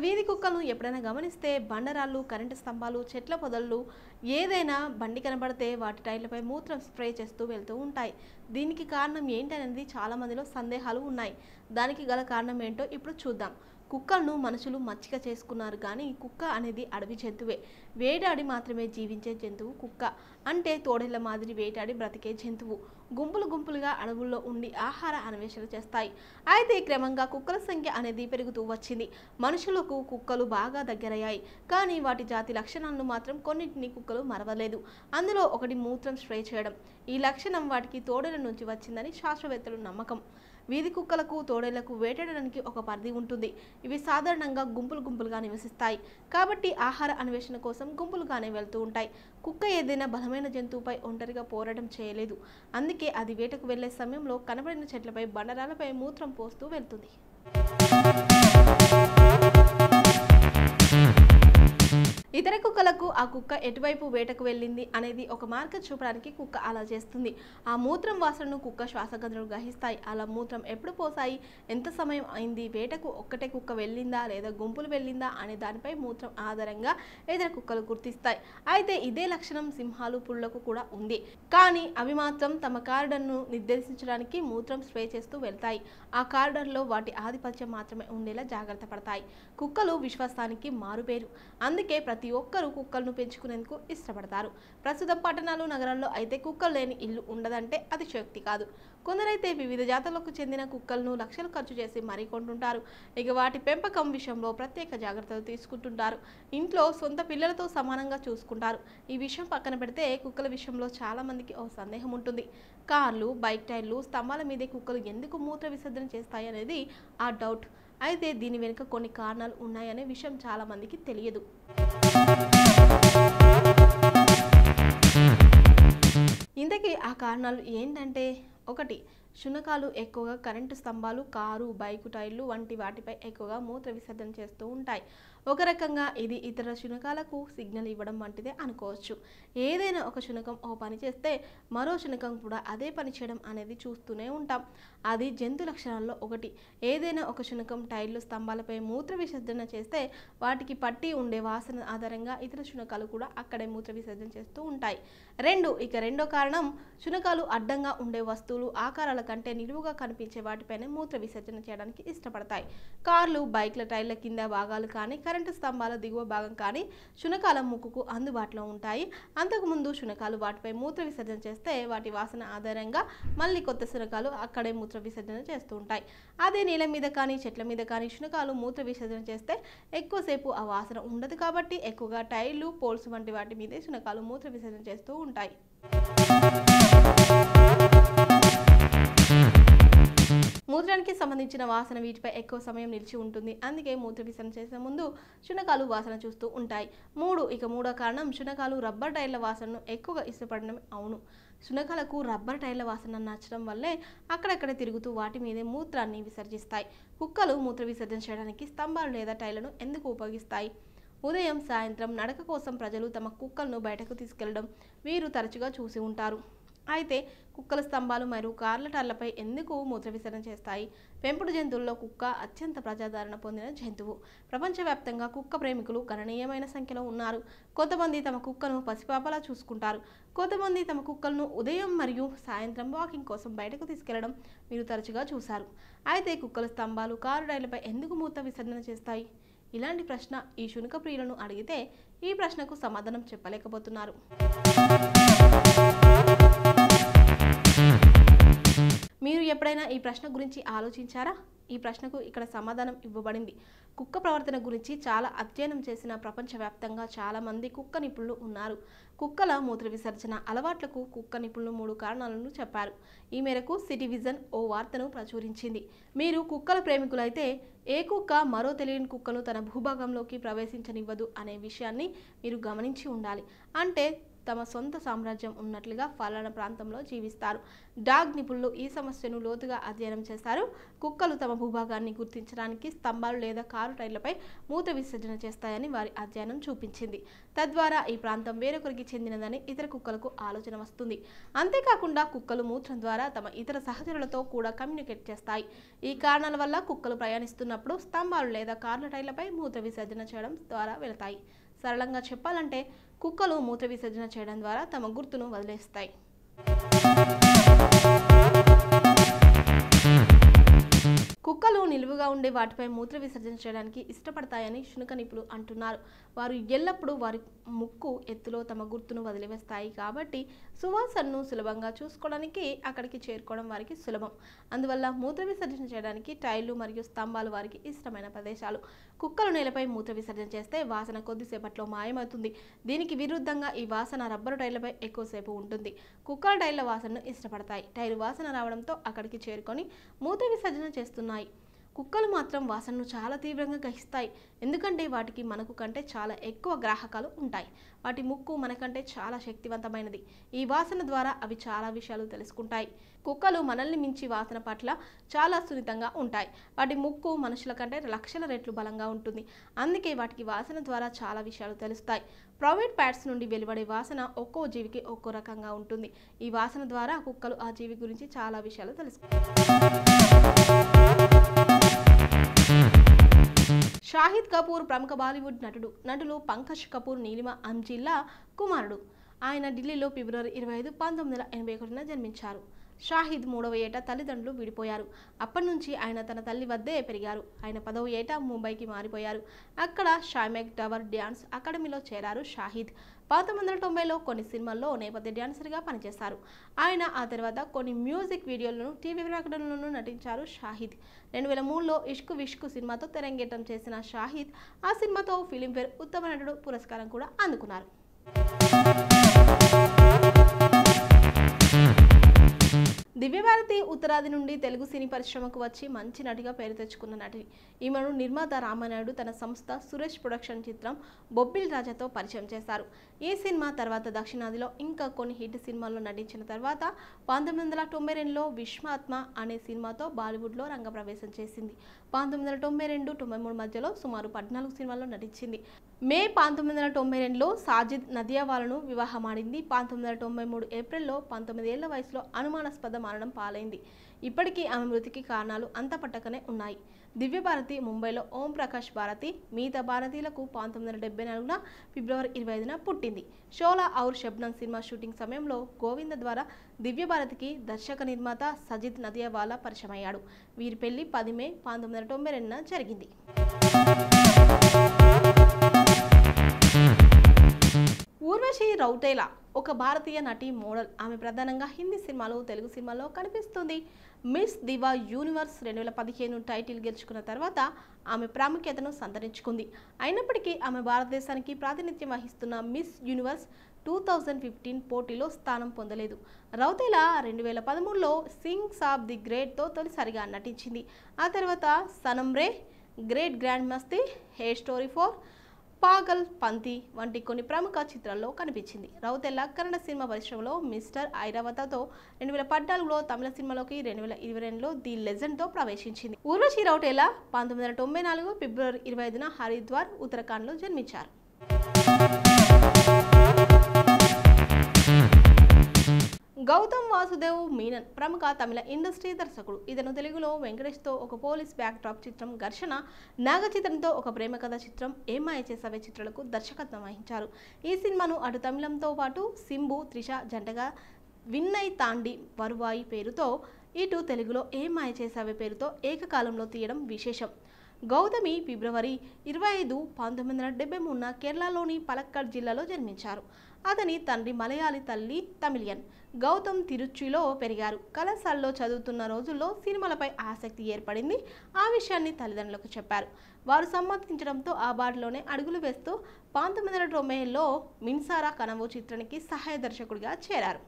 వీధి కుక్కలను ఎప్పుడైనా గమనిస్తే బండరాళ్ళు, కరెంటు స్తంభాలు, చెట్ల పొదళ్ళు ఏదైనా బండి కనబడితే వాటి టైర్లపై మూత్రం స్ప్రే చేస్తూ వెళ్తూ ఉంటాయి. దీనికి కారణం ఏంటనేది చాలా మందిలో సందేహాలు ఉన్నాయి. దానికి గల కారణం ఏంటో ఇప్పుడు చూద్దాం. కుక్కలను మనుషులు మచ్చిక చేసుకున్నారు కానీ కుక్క అనేది అడవి జంతువే. వేటాడి మాత్రమే జీవించే జంతువు కుక్క. అంటే తోడేళ్ల మాదిరి వేటాడి బ్రతికే జంతువు. గుంపులు గుంపులుగా అడవుల్లో ఉండి ఆహార అన్వేషణ చేస్తాయి. అయితే క్రమంగా కుక్కల సంఖ్య అనేది పెరుగుతూ వచ్చింది. మనుషులకు కుక్కలు బాగా దగ్గరయ్యాయి. కానీ వాటి జాతి లక్షణాలను మాత్రం కొన్నింటిని కుక్కలు మరవలేదు. అందులో ఒకటి మూత్రం స్ప్రే చేయడం. ఈ లక్షణం వాటికి తోడేళ్ల నుంచి వచ్చిందని శాస్త్రవేత్తలు నమ్మకం. వీధి కుక్కలకు, తోడేళ్లకు వేటాడడానికి ఒక పరిధి ఉంటుంది. ఇవి సాధారణంగా గుంపులుగా నివసిస్తాయి. కాబట్టి ఆహార అన్వేషణ కోసం గుంపులుగానే వెళ్తూ ఉంటాయి. కుక్క ఏదైనా బలమైన జంతువుపై ఒంటరిగా పోరాటం చేయలేదు. అందుకే అది వేటకు వెళ్లే సమయంలో కనబడిన చెట్లపై, బండరాలపై మూత్రం పోస్తూ వెళ్తుంది. ఇతర కుక్కలకు ఆ కుక్క ఎటువైపు వేటకు వెళ్ళింది అనేది ఒక మార్గం చూపడానికి కుక్క అలా చేస్తుంది. ఆ మూత్రం వాసనను కుక్క శ్వాసగంధులు గ్రహిస్తాయి. అలా మూత్రం ఎప్పుడు పోసాయి, ఎంత సమయం అయింది, వేటకు ఒక్కటే కుక్క వెళ్ళిందా లేదా గుంపులు వెళ్ళిందా అనే దానిపై మూత్రం ఆధారంగా ఇతర కుక్కలు గుర్తిస్తాయి. అయితే ఇదే లక్షణం సింహాలు, పులులకు కూడా ఉంది. కానీ అవి మాత్రం తమ కారిడార్ను నిర్దేశించడానికి మూత్రం స్ప్రే చేస్తూ వెళ్తాయి. ఆ కారిడార్లో వాటి ఆధిపత్యం మాత్రమే ఉండేలా జాగ్రత్త పడతాయి. కుక్కలు విశ్వాసానికి మారుపేరు. అందుకే ప్రతి ఒక్కరూ కుక్కలను పెంచుకునేందుకు ఇష్టపడతారు. ప్రస్తుతం పట్టణాలు, నగరాల్లో అయితే కుక్కలు లేని ఇల్లు ఉండదంటే అది శక్తి కాదు. కొందరైతే వివిధ జాతులకు చెందిన కుక్కలను లక్షలు ఖర్చు చేసి మరీ కొంటుంటారు. ఇక వాటి పెంపకం విషయంలో ప్రత్యేక జాగ్రత్తలు తీసుకుంటుంటారు. ఇంట్లో సొంత పిల్లలతో సమానంగా చూసుకుంటారు. ఈ విషయం పక్కన పెడితే కుక్కల విషయంలో చాలా మందికి ఓ సందేహం ఉంటుంది. కార్లు, బైక్ టైర్లు, స్తంభాల మీదే కుక్కలు ఎందుకు మూత్ర విసర్జన చేస్తాయి అనేది ఆ డౌట్. అయితే దీని వెనుక కొన్ని కారణాలు ఉన్నాయనే విషయం చాలా మందికి తెలియదు. ఇంతకీ ఆ కారణాలు ఏంటంటే, ఒకటి, శునకాలు ఎక్కువగా కరెంటు స్తంభాలు, కారు, బైకు టైర్లు వంటి వాటిపై ఎక్కువగా మూత్ర విసర్జన చేస్తూ ఉంటాయి. ఒక రకంగా ఇది ఇతర శునకాలకు సిగ్నల్ ఇవ్వడం వంటిదే అనుకోవచ్చు. ఏదైనా ఒక శునకం ఓ పని చేస్తే మరో శునకం కూడా అదే పని చేయడం అనేది చూస్తూనే ఉంటాం. అది జంతు లక్షణాల్లో ఒకటి. ఏదైనా ఒక శునకం టైర్లు, స్తంభాలపై మూత్ర విసర్జన చేస్తే వాటికి పట్టి ఉండే వాసన ఆధారంగా ఇతర శునకాలు కూడా అక్కడే మూత్ర విసర్జన చేస్తూ ఉంటాయి. రెండో కారణం, శునకాలు అడ్డంగా ఉండే వస్తువులు, ఆకారాల కంటే నిలువుగా కనిపించే వాటిపైనే మూత్ర విసర్జన చేయడానికి ఇష్టపడతాయి. కార్లు, బైక్ల టైర్ల కింద భాగాలు కానీ, కరెంటు స్తంభాల దిగువ భాగం కానీ శునకాల ముక్కుకు అందుబాటులో ఉంటాయి. అంతకుముందు శునకాలు వాటిపై మూత్ర విసర్జన చేస్తే వాటి వాసన ఆధారంగా మళ్ళీ కొత్త శునకాలు అక్కడే మూత్ర విసర్జన చేస్తూ ఉంటాయి. అదే నేల మీద కానీ, చెట్ల మీద కానీ శునకాలు మూత్ర విసర్జన చేస్తే ఎక్కువసేపు ఆ వాసన ఉండదు. కాబట్టి ఎక్కువగా టైర్లు, పోల్స్ వంటి వాటి మీదే శునకాలు మూత్ర విసర్జన చేస్తూ ఉంటాయి. మూత్రానికి సంబంధించిన వాసన వీటిపై ఎక్కువ సమయం నిలిచి ఉంటుంది. అందుకే మూత్ర విసర్జన చేసే ముందు శునకాలు వాసన చూస్తూ ఉంటాయి. మూడో కారణం, శునకాలు రబ్బర్ టైర్ల వాసనను ఎక్కువగా ఇష్టపడడం. అవును, శునకాలకు రబ్బర్ టైర్ల వాసన నచ్చడం వల్లే అక్కడక్కడ తిరుగుతూ వాటి మీదే మూత్రాన్ని విసర్జిస్తాయి. కుక్కలు మూత్ర విసర్జన చేయడానికి స్తంభాలు లేదా టైర్లను ఎందుకు ఉపయోగిస్తాయి? ఉదయం, సాయంత్రం నడక కోసం ప్రజలు తమ కుక్కలను బయటకు తీసుకెళ్లడం వీరు తరచుగా చూసి ఉంటారు. అయితే కుక్కల స్తంభాలు మరియు కార్ల టైర్లపై ఎందుకు మూత్ర విసర్జన చేస్తాయి? పెంపుడు జంతువుల్లో కుక్క అత్యంత ప్రజాదరణ పొందిన జంతువు. ప్రపంచవ్యాప్తంగా కుక్క ప్రేమికులు గణనీయమైన సంఖ్యలో ఉన్నారు. కొంతమంది తమ కుక్కను పసిపాపలా చూసుకుంటారు. కొంతమంది తమ కుక్కలను ఉదయం మరియు సాయంత్రం వాకింగ్ కోసం బయటకు తీసుకెళ్లడం మీరు తరచుగా చూశారు. అయితే కుక్కల స్తంభాలు, కారు టైర్లపై ఎందుకు మూత్ర విసర్జన చేస్తాయి? ఇలాంటి ప్రశ్న ఈ శునక ప్రియులను అడిగితే ఈ ప్రశ్నకు సమాధానం చెప్పలేకపోతున్నారు. మీరు ఎప్పుడైనా ఈ ప్రశ్న గురించి ఆలోచించారా? ఈ ప్రశ్నకు ఇక్కడ సమాధానం ఇవ్వబడింది. కుక్క ప్రవర్తన గురించి చాలా అధ్యయనం చేసిన ప్రపంచవ్యాప్తంగా చాలా మంది కుక్క నిపుణులు ఉన్నారు. కుక్కల మూత్ర విసర్జన అలవాట్లకు కుక్క నిపుణులు 3 కారణాలను చెప్పారు. ఈ మేరకు సిటీ విజన్ ఓ వార్తను ప్రచురించింది. మీరు కుక్కల ప్రేమికులైతే ఏ కుక్క మరో తెలియని కుక్కను తన భూభాగంలోకి ప్రవేశించనివ్వదు అనే విషయాన్ని మీరు గమనించి ఉండాలి. అంటే తమ సొంత సామ్రాజ్యం ఉన్నట్లుగా ఫలానా ప్రాంతంలో జీవిస్తారు. డాగ్ నిపుణులు ఈ సమస్యను లోతుగా అధ్యయనం చేశారు. కుక్కలు తమ భూభాగాన్ని గుర్తించడానికి స్తంభాలు లేదా కారు టైర్లపై మూత్ర విసర్జన చేస్తాయని వారి అధ్యయనం చూపించింది. తద్వారా ఈ ప్రాంతం వేరొకరికి చెందినదని ఇతర కుక్కలకు ఆలోచన వస్తుంది. అంతేకాకుండా కుక్కలు మూత్రం ద్వారా తమ ఇతర సహచరులతో కూడా కమ్యూనికేట్ చేస్తాయి. ఈ కారణాల వల్ల కుక్కలు ప్రయాణిస్తున్నప్పుడు స్తంభాలు లేదా కార్ల టైర్లపై మూత్ర విసర్జన చేయడం ద్వారా వెళతాయి. సరళంగా చెప్పాలంటే కుక్కలు మూత్ర విసర్జన చేయడం ద్వారా తమ గుర్తును వదిలేస్తాయి. కుక్కలు నిలువుగా ఉండే వాటిపై మూత్ర విసర్జన చేయడానికి ఇష్టపడతాయని శునక నిపుణులు అంటున్నారు. వారు ఎల్లప్పుడూ వారి ముక్కు ఎత్తులో తమ గుర్తును వదిలివేస్తాయి కాబట్టి సువాసనను సులభంగా చూసుకోవడానికి అక్కడికి చేరుకోవడం వారికి సులభం. అందువల్ల మూత్ర విసర్జన చేయడానికి టైర్లు మరియు స్తంభాలు వారికి ఇష్టమైన ప్రదేశాలు. కుక్కలు నేలపై మూత్ర విసర్జన చేస్తే వాసన కొద్దిసేపట్లో మాయమవుతుంది. దీనికి విరుద్ధంగా ఈ వాసన రబ్బరు టైర్లపై ఎక్కువసేపు ఉంటుంది. కుక్కల టైర్ల వాసనను ఇష్టపడతాయి. టైరు వాసన రావడంతో అక్కడికి చేరుకొని మూత్ర విసర్జన చేస్తున్నాయి. కుక్కలు మాత్రం వాసనను చాలా తీవ్రంగా గ్రహిస్తాయి. ఎందుకంటే వాటికి మనకు కంటే చాలా ఎక్కువ గ్రాహకాలు ఉంటాయి. వాటి ముక్కు మనకంటే చాలా శక్తివంతమైనది. ఈ వాసన ద్వారా అవి చాలా విషయాలు తెలుసుకుంటాయి. కుక్కలు మనల్ని మించి వాసన పట్ల చాలా సున్నితంగా ఉంటాయి. వాటి ముక్కు మనుషుల కంటే లక్షల రెట్లు బలంగా ఉంటుంది. అందుకే వాటికి వాసన ద్వారా చాలా విషయాలు తెలుస్తాయి. ప్రైవేట్ ప్యాట్స్ నుండి వెలువడే వాసన ఒక్కో జీవికి ఒక్కో రకంగా ఉంటుంది. ఈ వాసన ద్వారా కుక్కలు ఆ జీవి గురించి చాలా విషయాలు తెలుసుకుంటాయి. షాహిద్ కపూర్ ప్రముఖ బాలీవుడ్ నటులు పంకజ్ కపూర్ నీలిమ అంజిల్లా కుమారుడు. ఆయన ఢిల్లీలో ఫిబ్రవరి 25, 1981న జన్మించారు. షాహిద్ 3వ ఏట తల్లిదండ్రులు విడిపోయారు. అప్పటి నుంచి ఆయన తన తల్లి వద్దే పెరిగారు. ఆయన 10వ ఏట ముంబైకి మారిపోయారు. అక్కడ షైమెక్ టవర్ డ్యాన్స్ అకాడమీలో చేరారు. షాహిద్ 1990లో కొన్ని సినిమాల్లో నేపథ్య డ్యాన్సర్గా పనిచేశారు. ఆయన ఆ తర్వాత కొన్ని మ్యూజిక్ వీడియోలను, టీవీ ప్రకటనలను నటించారు. షాహిద్ 2003లో ఇష్క్ విష్క్ సినిమాతో తెరంగేట్రం చేసిన షాహిద్ ఆ సినిమాతో ఫిలింఫేర్ ఉత్తమ నటుడు పురస్కారం కూడా అందుకున్నారు. దివ్యభారతి ఉత్తరాది నుండి తెలుగు సినీ పరిశ్రమకు వచ్చి మంచి నటిగా పేరు తెచ్చుకున్న నటి. ఈమెను నిర్మాత రామానాయుడు తన సంస్థ సురేష్ ప్రొడక్షన్ చిత్రం బొబ్బిల్ రాజాతో పరిచయం చేశారు. ఈ సినిమా తర్వాత దక్షిణాదిలో ఇంకా కొన్ని హిట్ సినిమాల్లో నటించిన తర్వాత 1992లో విశ్వాత్మ అనే సినిమాతో బాలీవుడ్లో రంగప్రవేశం చేసింది. 1992-93 మధ్యలో సుమారు 14 సినిమాల్లో నటించింది. మే 1992లో సాజిద్ నదియావాలాను వివాహమాడింది. 1993 ఏప్రిల్లో 19 ఏళ్ల వయసులో అనుమానాస్పద మరణం పాలైంది. ఇప్పటికీ ఆమె మృతికి కారణాలు అంతపట్టకనే ఉన్నాయి. దివ్యభారతి ముంబైలో ఓం ప్రకాష్ భారతి మిగతా భారతీయులకు 1974 ఫిబ్రవరి 25న పుట్టింది. షోలా ఔర్ షబ్నం సినిమా షూటింగ్ సమయంలో గోవింద ద్వారా దివ్యభారతికి దర్శక నిర్మాత సజిద్ నదియావాలా పరిచయమయ్యాడు. వీరి పెళ్లి 10 మే 1992న జరిగింది. ఊర్వశి రౌటేలా ఒక భారతీయ నటి, మోడల్. ఆమె ప్రధానంగా హిందీ సినిమాలు, తెలుగు సినిమాల్లో కనిపిస్తుంది. మిస్ దివా యూనివర్స్ 2015 టైటిల్ గెలుచుకున్న తర్వాత ఆమె ప్రాముఖ్యతను సంతరించుకుంది. అయినప్పటికీ ఆమె భారతదేశానికి ప్రాతినిధ్యం వహిస్తున్న మిస్ యూనివర్స్ 2015 పోటీలో స్థానం పొందలేదు. రౌతేలా 2013లో సింగ్స్ ఆఫ్ ది గ్రేట్తో తొలిసారిగా నటించింది. ఆ తర్వాత సనమ్ రే, గ్రేట్ గ్రాండ్ మస్తీ, హే స్టోరీ 4, పాగల్ పంతి వంటి కొన్ని ప్రముఖ చిత్రాల్లో కనిపించింది. రౌతేలా కన్నడ సినిమా పరిశ్రమలో మిస్టర్ ఐరావతతో 2014లో, తమిళ సినిమాలోకి 2022లో ది లెజెండ్తో ప్రవేశించింది. ఊర్వశి రౌటేలా 1994 ఫిబ్రవరి 25న హరిద్వార్, ఉత్తరాఖండ్లో జన్మించారు. గౌతమ్ వాసుదేవ్ మీనన్ ప్రముఖ తమిళ ఇండస్ట్రీ దర్శకుడు. ఇతను తెలుగులో వెంకటేష్తో ఒక పోలీస్ బ్యాక్ డ్రాప్ చిత్రం ఘర్షణ, నాగ చిత్రంతో ఒక ప్రేమ కథ చిత్రం ఏం మాయ చేసావే చిత్రాలకు దర్శకత్వం వహించారు. ఈ సినిమాను అటు తమిళంతో పాటు సింబు, త్రిష జంటగా విన్నై తాండి వరువాయి పేరుతో, ఇటు తెలుగులో ఏం మాయ చేసావే పేరుతో ఏకకాలంలో తీయడం విశేషం. గౌతమి ఫిబ్రవరి 25, 1973న కేరళలోని పలక్కడ్ జిల్లాలో జన్మించారు. అతని తండ్రి మలయాళీ, తల్లి తమిళియన్. గౌతమ్ తిరుచిలో పెరిగారు. కళాశాలలో చదువుతున్న రోజుల్లో సినిమాలపై ఆసక్తి ఏర్పడింది. ఆ విషయాన్ని తల్లిదండ్రులకు చెప్పారు. వారు సమ్మతించడంతో ఆ బాటలోనే అడుగులు వేస్తూ 1990లో మిన్సారా కనవు చిత్రానికి సహాయ దర్శకుడిగా చేరారు.